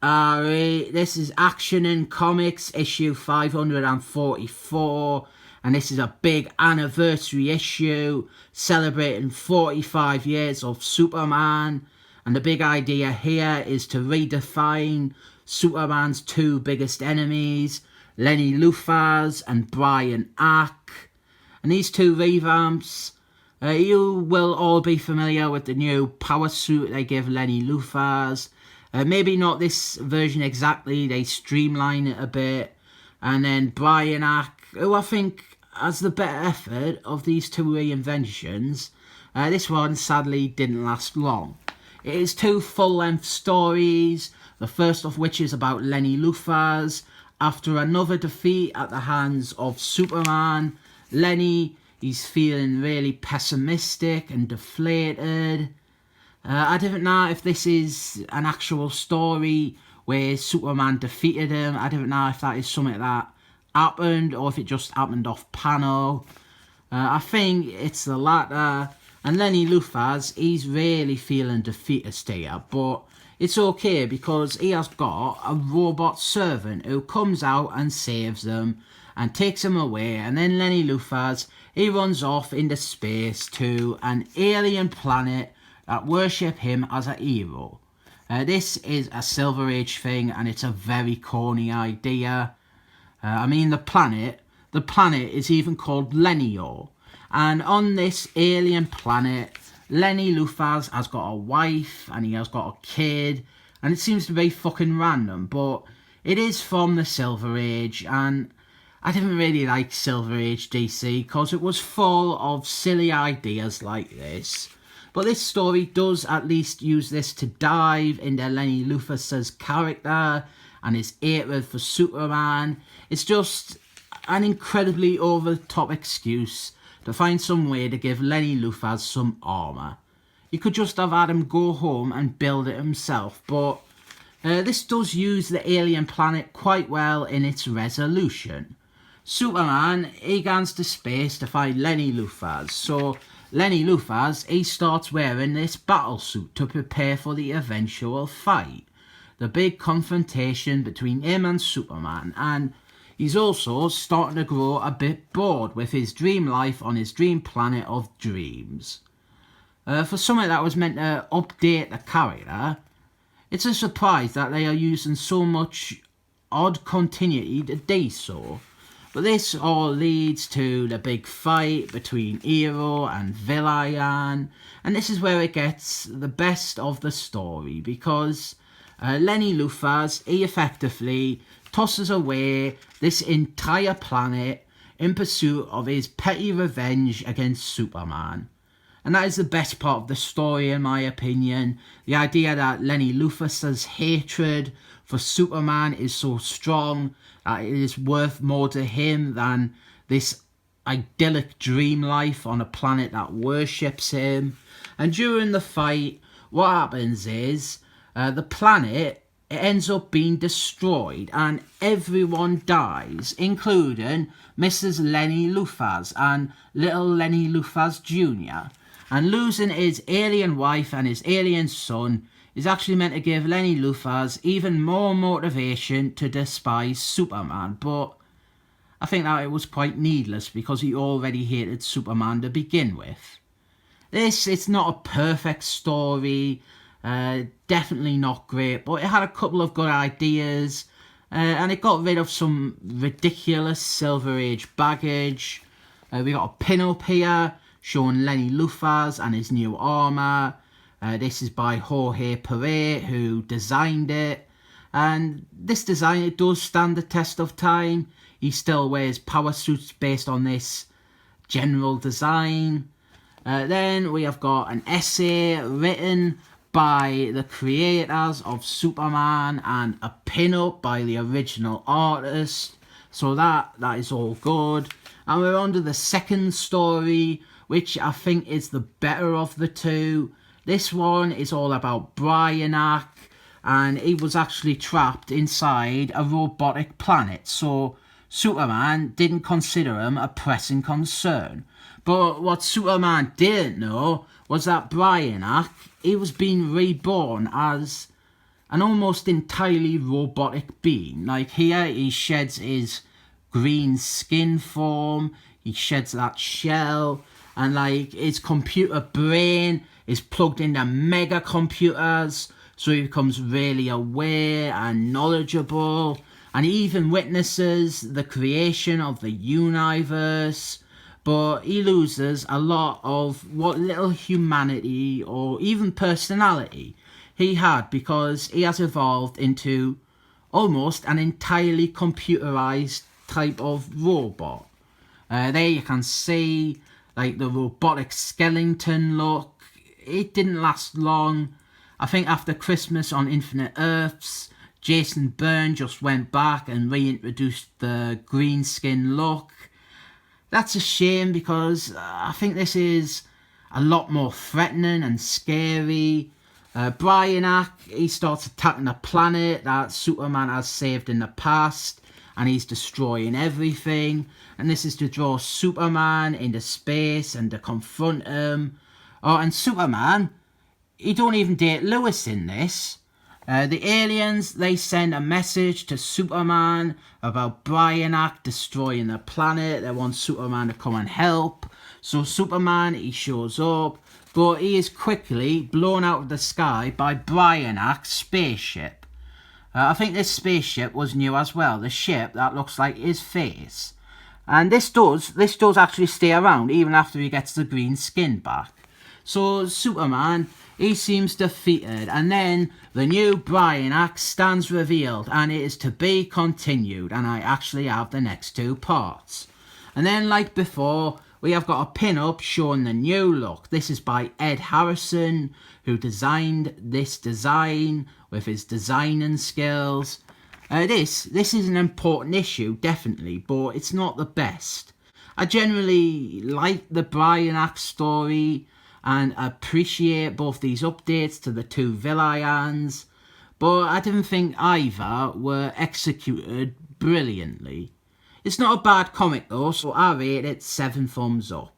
Alright, this is Action and Comics issue 544, and this is a big anniversary issue celebrating 45 years of Superman. And the big idea here is to redefine Superman's two biggest enemies, Lenny Luthor and Brainiac. And these two revamps, you will all be familiar with the new power suit they give Lenny Luthor. Maybe not this version exactly, they streamline it a bit. And then Brainiac, who I think has the better effort of these two reinventions. This one sadly didn't last long. It is two full-length stories, the first of which is about Lenny Luthor. After another defeat at the hands of Superman, Lenny, he's feeling really pessimistic and deflated. I don't know if this is an actual story where Superman defeated him. I don't know if that is something that happened or if it just happened off panel. I think it's the latter. And Lenny Luthor, he's really feeling defeatist here. But it's okay because he has got a robot servant who comes out and saves them and takes him away. And then Lenny Luthor, he runs off into space to an alien planet that worship him as a hero. This is a Silver Age thing and it's a very corny idea. I mean the planet is even called Lenio. And on this alien planet, Lenny Luthor has got a wife and he has got a kid. And it seems to be fucking random, but it is from the Silver Age. And I didn't really like Silver Age DC because it was full of silly ideas like this. But this story does at least use this to dive into Lenny Luthor's character and his hatred for Superman. It's just an incredibly over-the-top excuse to find some way to give Lenny Luthor some armour. You could just have had him go home and build it himself, but this does use the alien planet quite well in its resolution. Superman, he goes to space to find Lenny Luthor, so Lenny Luthor, he starts wearing this battle suit to prepare for the eventual fight. The big confrontation between him and Superman, and he's also starting to grow a bit bored with his dream life on his dream planet of dreams. For something that was meant to update the character, it's a surprise that they are using so much odd continuity to do so. But this all leads to the big fight between hero and villain, and this is where it gets the best of the story because Lenny Luthor, he effectively tosses away this entire planet in pursuit of his petty revenge against Superman. And that is the best part of the story in my opinion. The idea that Lenny Luthor's hatred for Superman is so strong that it is worth more to him than this idyllic dream life on a planet that worships him. And during the fight, what happens is the planet, it ends up being destroyed and everyone dies, including Mrs. Lenny Luthor and little Lenny Luthor Jr. And losing his alien wife and his alien son is actually meant to give Lenny Luthor even more motivation to despise Superman, but I think that it was quite needless because he already hated Superman to begin with. It's not a perfect story, definitely not great, but it had a couple of good ideas, and it got rid of some ridiculous Silver Age baggage. We got a pin-up here showing Lenny Luthor and his new armour. This is by Jorge Perez, who designed it. And this design, it does stand the test of time. He still wears power suits based on this general design. Then we have got an essay written by the creators of Superman and a pin-up by the original artist. So that is all good. And we're on to the second story, which I think is the better of the two. This one is all about Brainiac, and he was actually trapped inside a robotic planet, so Superman didn't consider him a pressing concern. But what Superman didn't know was that Brainiac, he was being reborn as an almost entirely robotic being. Like here, he sheds his green skin form, he sheds that shell, and like his computer brain is plugged into mega computers, so he becomes really aware and knowledgeable, and he even witnesses the creation of the universe. But he loses a lot of what little humanity or even personality he had, because he has evolved into almost an entirely computerized type of robot. There you can see like the robotic skeleton look. It didn't last long. I think after Christmas on Infinite Earths, Jason Bourne just went back and reintroduced the green skin look. That's a shame, because I think this is a lot more threatening and scary. Brainiac, he starts attacking the planet that Superman has saved in the past, and he's destroying everything. And this is to draw Superman into space and to confront him. Oh, and Superman, he don't even date Lois in this. The aliens, they send a message to Superman about Brainiac destroying the planet. They want Superman to come and help. So Superman, he shows up, but he is quickly blown out of the sky by Brainiac's spaceship. I think this spaceship was new as well, the ship that looks like his face. And this does actually stay around even after he gets the green skin back. So Superman, he seems defeated, and then the new Brainiac stands revealed, and it is to be continued, and I actually have the next two parts. And then, like before, we have got a pin-up showing the new look. This is by Ed Harrison, who designed this design with his designing skills. This is an important issue, definitely, but it's not the best. I generally like the Brainiac story and appreciate both these updates to the two villains, but I didn't think either were executed brilliantly. It's not a bad comic though, so I rate it 7 thumbs up.